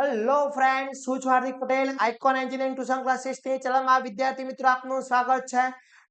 Hello friends, હું છું Hardik Patel, icon engineering tuition ક્લાસીસથી ચલાવવામાં વિદ્યાર્થી મિત્રો આપનું સ્વાગત છે.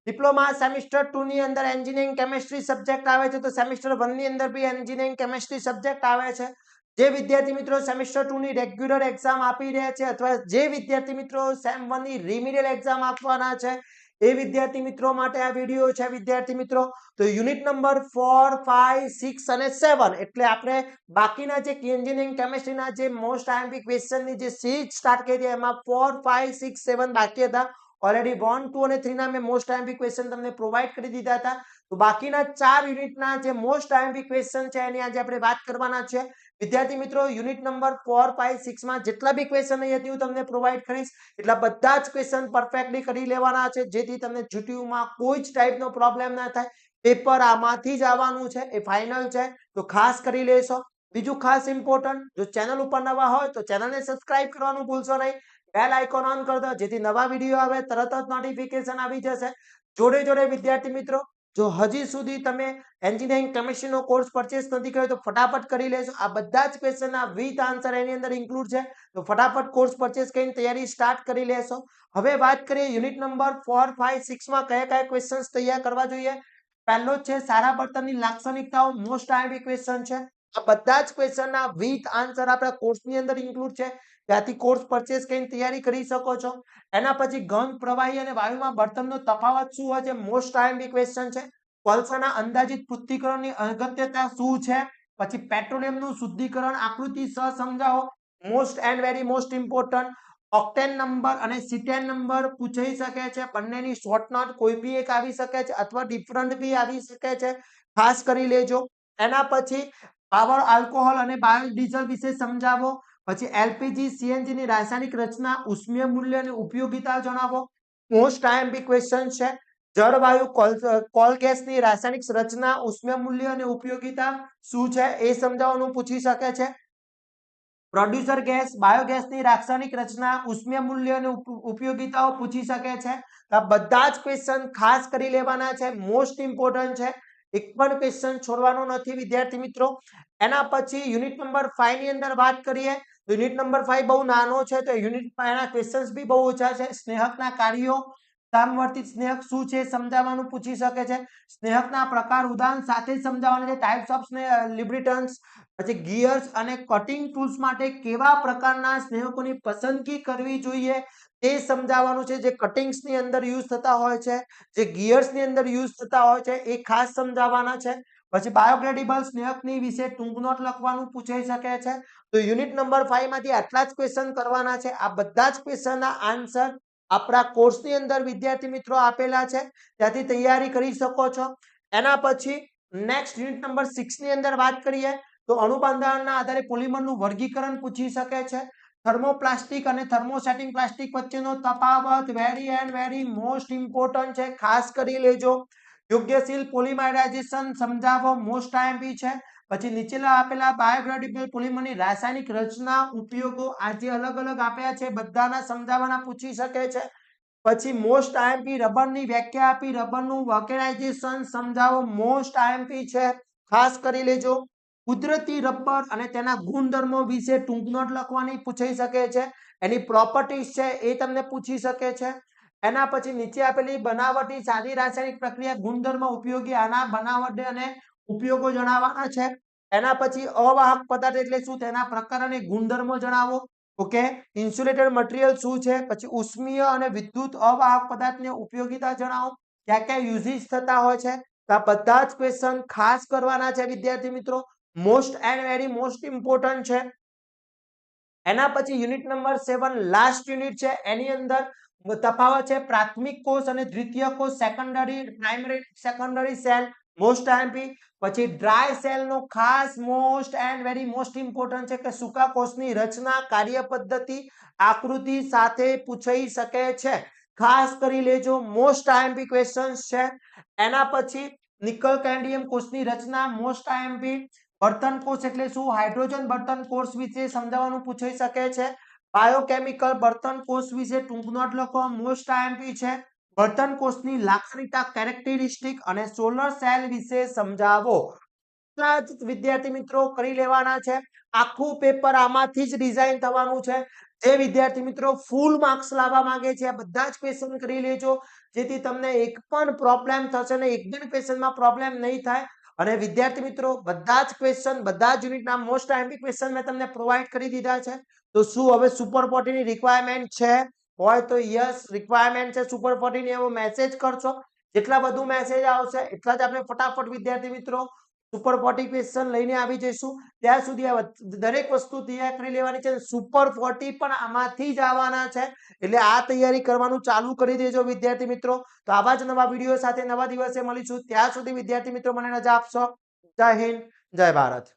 ડિપ્લોમા સેમિસ્ટર 2 ની અંદર એન્જિનિયરિંગ કેમિસ્ટ્રી સબ્જેક્ટ આવે છે, તો સેમિસ્ટર 1 ની અંદર બી એન્જિનિયરિંગ કેમિસ્ટ્રી સબ્જેક્ટ આવે છે. જે વિદ્યાર્થી મિત્રો સેમિસ્ટર 2 ની રેગ્યુલર એક્ઝામ આપી રહ્યા છે અથવા જે વિદ્યાર્થી મિત્રો સેમ 1 ની રિમિડિયલ એક્ઝામ આપવાના છે, એ વિદ્યાર્થી મિત્રો માટે આ વિડિયો છે. વિદ્યાર્થી મિત્રો, તો યુનિટ નંબર 4, 5, 6 અને 7 એટલે આપણે બાકીના જે એન્જિનિયરિંગ કેમિસ્ટ્રીના જે મોસ્ટ આઈએમપી ક્વેશ્ચનની જે સીરીઝ સ્ટાર્ટ કરી હતી એમાં 4, 5, 6, 7 બાકી હતા. ઓલરેડી 1, 2 અને 3 ના મેં મોસ્ટ આઈએમપી ક્વેશ્ચન તમને પ્રોવાઈડ કરી દીધા હતા. તો બાકીના 4 યુનિટના જે મોસ્ટ આઈએમપી ક્વેશ્ચન છે એની આજે આપણે વાત કરવાના છે. વિદ્યાર્થી મિત્રો, યુનિટ નંબર 4, 5, 6 માં જેટલા બી ક્વેશ્ચન અહીં હતી હું તમને પ્રોવાઈડ કરીશ, એટલા બધા જ ક્વેશ્ચન પરફેક્ટલી કરી લેવાના છે, જેથી તમને જીટીયુમાં કોઈ જ ટાઈપનો પ્રોબ્લેમ ના થાય. પેપર આમાંથી જ આવવાનું છે, એ ફાઇનલ છે, તો ખાસ કરી લેશો. બીજું ખાસ ઇમ્પોર્ટન્ટ, જો ચેનલ ઉપર નવા હોય તો ચેનલને સબસ્ક્રાઇબ કરવાનું ભૂલશો નહીં. બેલ આઇકોન ઓન કરી દો, જેથી નવા વિડીયો આવે તરત જ નોટિફિકેશન આવી જશે. જોડે જોડે વિદ્યાર્થી મિત્રો, જો હજી સુધી તમે એન્જિનિયરિંગ કેમિસ્ટ્રીનો કોર્સ પરચેસ નથી કર્યો તો ફટાફટ કરી લેશો. આ બધા જ ક્વેશ્ચનના વિથ આન્સર એની અંદર ઇન્ક્લુડ છે, તો ફટાફટ કોર્સ પરચેસ કરીને તૈયારી સ્ટાર્ટ કરી લેશો. હવે વાત કરીએ યુનિટ નંબર 4, 5, 6 માં કયા કયા ક્વેશ્ચન્સ તૈયાર કરવા જોઈએ. પહેલો છે સારા બળતણની લાક્ષણિકતાઓ, મોસ્ટ આઈએમપી ક્વેશ્ચન છે. આ બધા જ ક્વેશ્ચનના વિથ આન્સર આપણા કોર્સની અંદર ઇન્ક્લુડ છે, ત્યાંથી કોર્સ પરચેસ કરીને તૈયારી કરી શકો છો. એના પછી ઘન, પ્રવાહી અને વાયુમાં બળતણનો તફાવત શું હોય છે, મોસ્ટ આઈએમપી ક્વેશ્ચન છે. કોલસાના અંદાજિત પૃથ્થકરણની અગત્યતા શું છે. પછી પેટ્રોલિયમનું શુદ્ધિકરણ આકૃતિ સહ સમજાવો, most and very most important. Octane number અને સીટેન નંબર પૂછાઈ શકે છે, બંનેની શોર્ટ નોટ કોઈ બી એક આવી શકે છે અથવા ડિફરન્ટ બી આવી શકે છે, ખાસ કરી લેજો. એના પછી પાવર, આલ્કોહોલ અને બાયોડીઝલ વિશે સમજાવો. પછી એલપીજી, સીએનજી ની રાસાયણિક રચના, ઉષ્મીય મૂલ્ય અને ઉપયોગિતા જણાવો, મોસ્ટ આઈએમપી ક્વેશ્ચન છે. જળવાયુ, કોલ ગેસની રાસાયણિક રચના, ઉષ્મીય મૂલ્ય અને ઉપયોગિતા શું છે એ સમજાવવાનું પૂછી શકે છે. પ્રોડ્યુસર ગેસ, બાયોગેસની રાસાયણિક રચના, ઉષ્મીય મૂલ્ય અને ઉપયોગિતાઓ પૂછી શકે છે. આ બધા જ ક્વેશ્ચન ખાસ કરી લેવાના છે, મોસ્ટ ઇમ્પોર્ટન્ટ છે, એક પણ ક્વેશ્ચન છોડવાનો નથી વિદ્યાર્થી મિત્રો. એના પછી યુનિટ નંબર 5 ની અંદર વાત કરીએ તો યુનિટ નંબર 5 બહુ નાનો છે, તો યુનિટ 5 ના ક્વેશ્ચન્સ બી બહુ ઓછા છે. સ્નેહકના કાર્યો, સામવર્તિત સ્નેહક શું છે સમજાવવાનું પૂછી શકે છે. સ્નેહકના પ્રકાર ઉદાહરણ સાથે સમજાવવાના છે, ટાઇપ્સ ઓફ લિબ્રિટન્સ. પછી ગિયર્સ અને કટિંગ ટૂલ્સ માટે કેવા પ્રકારના સ્નેહકોની પસંદગી કરવી જોઈએ તે સમજાવવાનું છે. જે કટિંગ્સની અંદર યુઝ થતા હોય છે, જે ગિયર્સની અંદર યુઝ થતા હોય છે, એ ખાસ સમજાવવાના છે. પછી બાયોગ્રેડેબલ સ્નેહકની વિશે ટૂંક નોટ લખવાનું પૂછાઈ શકે છે. તો યુનિટ નંબર 5 માંથી આટલા જ ક્વેશ્ચન કરવાના છે. આ બધા જ ક્વેશ્ચનના આન્સર આપણા કોર્સની અંદર વિદ્યાર્થી મિત્રો આપેલા છે, ત્યાંથી તૈયારી કરી શકો છો. એના પછી નેક્સ્ટ યુનિટ નંબર 6 ની અંદર વાત કરીએ તો અણુબંધારણના આધારે પોલિમરનું વર્ગીકરણ પૂછી શકે છે. થર્મોપ્લાસ્ટિક અને થર્મોસેટિંગ પ્લાસ્ટિક વચ્ચેનો તફાવત very and very most important છે, ખાસ કરી લેજો. યોગ્યશીલ પોલિમરાઇઝેશન સમજાવો, મોસ્ટ આઈએમપી છે. પછી નીચેના આપેલા બાયોગ્રેડેબલ પોલિમરની રાસાયણિક રચના, ઉપયોગો આ જે અલગ અલગ આપ્યા છે બધાના સમજાવવાના પૂછી શકે છે. પછી મોસ્ટ આઈએમપી રબરની વ્યાખ્યા આપી, રબરનું વલ્કેનાઇઝેશન સમજાવો, મોસ્ટ આઈએમપી છે, ખાસ કરી લેજો. કુદરતી રબર અને તેના ગુણધર્મો વિશે ટૂંક નોટ લખવાની પૂછાઈ શકે છે. એની પ્રોપર્ટીઝ છે એ તમને પૂછી શકે છે. એના પછી નીચે આપેલી બનાવટી સાદી રાસાયણિક પ્રક્રિયા, ગુણધર્મ, ઉપયોગી આના બનાવટ અને ઉપયોગો જણાવવાના છે. એના પછી અવાહક પદાર્થ એટલે શું, તેના પ્રકાર અને ગુણધર્મો જણાવો. ઓકે, ઇન્સ્યુલેટેડ મટીરીયલ શું છે. પછી ઉષ્મીય અને વિદ્યુત અવાહક પદાર્થની ઉપયોગિતા જણાવો, ક્યાં ક્યાં યુઝિસ થતા હોય છે. તો આ બધા જ ક્વેશ્ચન ખાસ કરવાના છે વિદ્યાર્થી મિત્રો, most and very most important છે. એના પછી યુનિટ નંબર 7 લાસ્ટ યુનિટ છે, એની અંદર તફાવત છે પ્રાથમિક કોષ અને દ્વિતીય કોષ, secondary, primary, secondary cell, most IMP. પછી ડ્રાય સેલનો ખાસ most and very most important છે કે સૂકા કોષની રચના, કાર્ય પદ્ધતિ, આકૃતિ સાથે પૂછાઈ શકે છે, ખાસ કરી લેજો, મોસ્ટ આઈએમપી ક્વેશ્ચન્સ છે. એના પછી નિકલ કેડમિયમ કોષની રચના, મોસ્ટ આઈએમપી. બળતણ કોષ એટલે શું, હાઇડ્રોજન બળતણ કોષ વિશે સમજાવવાનું પૂછાઈ શકે છે. બાયોકેમિકલ બળતણ કોષ વિશે ટૂંક નોટ લખો, મોસ્ટ આઈએમપી છે. બળતણ કોષની લાક્ષણિકતા, કેરેક્ટરિસ્ટિક અને સોલર સેલ વિશે સમજાવો. એટલા જ વિદ્યાર્થી મિત્રો કરી લેવાના છે. આખું પેપર આમાંથી જ ડિઝાઇન થવાનું છે. જે વિદ્યાર્થી મિત્રો ફૂલ માર્ક્સ લાવવા માંગે છે આ બધા જ ક્વેશ્ચન કરી લેજો, જેથી તમને એક પણ પ્રોબ્લેમ થશે ને, એક પણ ક્વેશ્ચનમાં પ્રોબ્લેમ નહીં થાય. અને વિદ્યાર્થી મિત્રો બધા જ ક્વેશ્ચન, બધા જ યુનિટના મોસ્ટ આઈએમપી ક્વેશ્ચન મેં તમને પ્રોવાઈડ કરી દીધા છે. તો શું હવે સુપર 40 ની રિક્વાયરમેન્ટ છે? હોય તો યસ રિક્વાયરમેન્ટ છે સુપર 40 ની, એવો મેસેજ કરશો. જેટલા બધું મેસેજ આવશે એટલા જ આપણે ફટાફટ વિદ્યાર્થી મિત્રો સુપર 40 ક્વેશ્ચન લઈને આવી જઈશું. ત્યાં સુધી આ દરેક વસ્તુ તૈયાર કરી લેવાની છે. સુપર 40 પણ આમાંથી જ આવવાના છે, એટલે આ તૈયારી કરવાનું ચાલુ કરી દેજો વિદ્યાર્થી મિત્રો. તો આવા જ નવા વિડીયો સાથે નવા દિવસે મળીશું. ત્યાં સુધી વિદ્યાર્થી મિત્રો મને રજા આપશો. જય હિન્દ, જય ભારત.